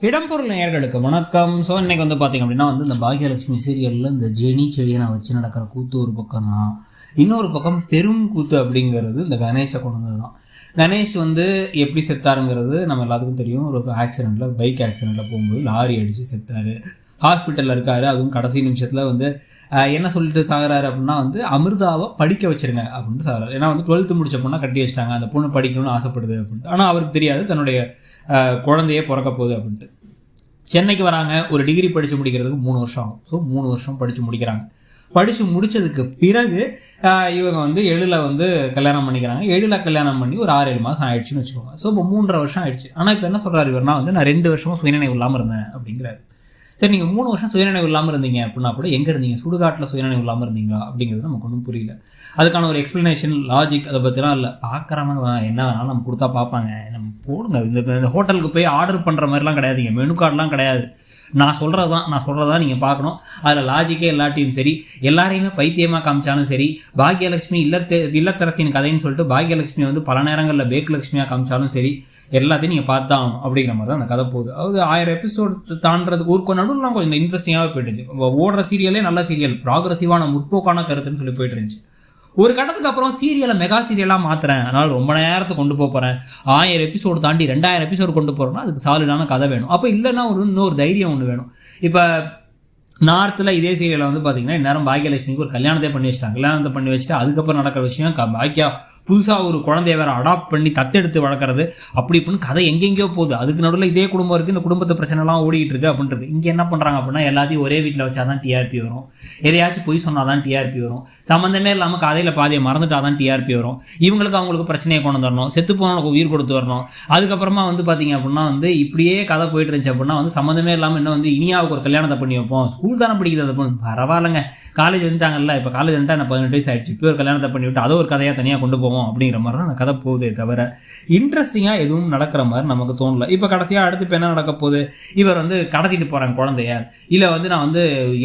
இடம்பொருள் நேயர்களுக்கு வணக்கம். ஸோ இன்னைக்கு வந்து பார்த்திங்க அப்படின்னா இந்த பாக்யலட்சுமி சீரியலில் இந்த ஜெனி செடியனை வச்சு நடக்கிற கூத்து ஒரு பக்கம்னா, இன்னொரு பக்கம் பெரும் கூத்து அப்படிங்கிறது இந்த கணேஷை கொண்டது தான். கணேஷ் எப்படி செத்தாருங்கிறது நம்ம எல்லாத்துக்கும் தெரியும். ஒரு ஆக்சிடெண்ட்டில், பைக் ஆக்சிடெண்ட்டில் போகும்போது லாரி அடித்து செத்தார். ஹாஸ்பிட்டலில் இருக்கார். அதுவும் கடைசி நிமிஷத்தில் என்ன சொல்லிட்டு சாகிறாரு அப்படின்னா அமிர்தாவை படிக்க வச்சுருங்க அப்படின்ட்டு சாகிறாரு. ஏன்னா 12th முடிச்ச பொண்ணை கட்டி வச்சிட்டாங்க, அந்த பொண்ணு படிக்கணும்னு ஆசைப்படுது அப்படின்ட்டு. ஆனால் அவருக்கு தெரியாது தன்னுடைய குழந்தையே பிறக்க போகுது அப்படின்ட்டு. சென்னைக்கு வராங்க. ஒரு டிகிரி படித்து முடிக்கிறதுக்கு 3 வருஷம் ஆகும். ஸோ 3 வருஷம் படித்து முடிக்கிறாங்க. படித்து முடித்ததுக்கு பிறகு இவங்க எழில கல்யாணம் பண்ணிக்கிறாங்க. எழில கல்யாணம் பண்ணி ஒரு 6-7 மாதம் ஆயிடுச்சுன்னு வச்சுக்கோங்க. ஸோ இப்போ 3.5 வருஷம் ஆயிடுச்சு. ஆனால் இப்போ என்ன சொல்கிறாரு இவர்னா நான் 2 வருஷமாக சுயநினைவு இல்லாமல் இருந்தேன் அப்படிங்கிறாரு. சரி, நீங்கள் 3 வருஷம் சுயநினைவு இல்லாமல் இருந்தீங்க அப்படின்னா கூட எங்கே இருந்தீங்க? சுடுகாட்டில் சுயநினைவு இல்லாமல் இருந்தீங்களா அப்படிங்கிறது நமக்கு ஒன்றும் புரியல. அதுக்கான ஒரு எக்ஸ்ப்ளனேஷன், லாஜிக் அதை பற்றிலாம் இல்லை. பார்க்குறவங்க என்ன வேணாலும் நம்ம கொடுத்தா பார்ப்பாங்க, நம்ம போடுங்க. இந்த ஹோட்டலுக்கு போய் ஆர்டர் பண்ணுற மாதிரிலாம் கிடையாதுங்க, மெனு கார்டெலாம் கிடையாது. நான் சொல்கிறதான் நீங்கள் பார்க்கணும். அதில் லாஜிக்கே இல்லாட்டியும் சரி, எல்லாரையுமே பைத்தியமாக காமிச்சாலும் சரி, பாக்யலட்சுமி இல்லத்தரசின் கதைன்னு சொல்லிட்டு பாக்யலட்சுமி பல நேரங்களில் பேக்லட்சுமியாக காமிச்சாலும் சரி, எல்லாத்தையும் நீங்கள் பார்த்து தான் ஆகணும் அப்படிங்கிற மாதிரி தான் அந்த கதை போகுது. அதாவது 1000 எபிசோடு தாண்டதுக்கு ஒரு நடுவுலாம் கொஞ்சம் இன்ட்ரெஸ்டிங்காகவே போயிட்டுச்சு. ஓடுற சீரியலே நல்ல சீரியல், ப்ராக்ரஸிவான முற்போக்கான கருத்துன்னு சொல்லி போயிட்டு இருந்துச்சு. ஒரு கட்டத்துக்கு அப்புறம் சீரியலை மெகா சீரியலாக மாற்றுறேன், அதனால் ரொம்ப நேரத்தை கொண்டு போகிறேன், 1000 எபிசோடு தாண்டி 2000 எபிசோடு கொண்டு போகிறோன்னா அதுக்கு சாலிடான கதை வேணும். அப்போ இல்லைன்னா இன்னொரு தைரியம் ஒன்று வேணும். இப்போ நார்த்தில் இதே சீரியலில் பார்த்தீங்கன்னா இந்நேரம் பாக்யலட்சுமிக்கு ஒரு கல்யாணத்தை பண்ணி வச்சுட்டு அதுக்கப்புறம் நடக்கிற விஷயம் பாக்கியா புதுசாக ஒரு குழந்தைய வேறு அடாப்ட் பண்ணி தத்தெடுத்து வளர்க்குறது, அப்படி இப்படின்னு கதை எங்கெங்கேயோ போகுது. அதுக்கு நடுவில் இதே குடும்பம் இருக்குது, இந்த குடும்பத்து பிரச்சனைலாம் ஓடிக்கிட்டு இருக்குது அப்படின்றது. இங்கே என்ன பண்ணுறாங்க அப்படின்னா எல்லாத்தையும் ஒரே வீட்டில் வச்சா தான் டிஆர்பி வரும், எதையாச்சும் பொய் சொன்னால் தான் டிஆர்பி வரும், சம்மந்தமே இல்லாமல் கதையில் பாதியை மறந்துட்டா தான் டிஆர்பி வரும். அவங்களுக்கு பிரச்சனையை கொண்டு வரணும், செத்து போனவங்களுக்கு உயிர் கொடுத்து வரணும். அதுக்கப்புறமா பார்த்தீங்க அப்படின்னா இப்படியே கதை போயிட்டு இருந்துச்சு அப்படின்னா சம்மந்தமே இல்லாமல் இன்னும் இனியாவுக்கு ஒரு கல்யாணத்தை பண்ணி வைப்போம். ஸ்கூல் தானே படிக்குது அந்த பொண்ணு, பரவாயில்லைங்க, காலேஜ் வந்துட்டாங்கல்ல, இப்போ காலேஜ் வந்துட்டா என்ன 18 வயசு ஆயிடுச்சு, இப்போ ஒரு கல்யாணத்தை பண்ணி விட்டு அதை ஒரு கதையாக தனியாக கொண்டு போவோம் அப்படிங்கிற மாதிரி தான் அந்த கதை போகுதே தவிர இன்ட்ரெஸ்டிங்காக எதுவும் நடக்கிற மாதிரி நமக்கு தோணல. இப்போ கடைசியாக அடுத்து இப்போ என்ன நடக்க போகுது? இவர் கடத்திட்டு போகிறாங்க குழந்தைய, இல்லை நான்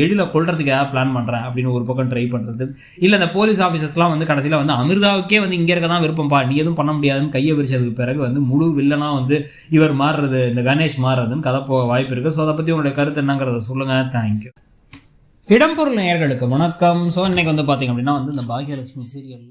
எழில கொள்றதுக்கு ஏதாவது பிளான் பண்ணுறேன் அப்படின்னு ஒரு பக்கம் ட்ரை பண்ணுறது, இல்லை இந்த போலீஸ் ஆஃபீஸர்ஸ்லாம் கடைசியில் அமிர்தாவுக்கே இங்கே இருக்க தான் விருப்பம்பா, நீ எதுவும் பண்ண முடியாதுன்னு கையை விரிச்சதுக்கு பிறகு முழு வில்லனாக இவர் மாறுறது, இந்த கணேஷ் மாறுறதுன்னு கதை போக வாய்ப்பு இருக்குது. ஸோ அதை பற்றி உங்களுடைய கருத்து என்னங்கிறத சொல்லுங்கள். தேங்க்யூ. இடம்பொருள் நேயர்களுக்கு வணக்கம். ஸோ இன்னைக்கு பார்த்தீங்க அப்படின்னா இந்த பாக்யலட்சுமி சீரியலில்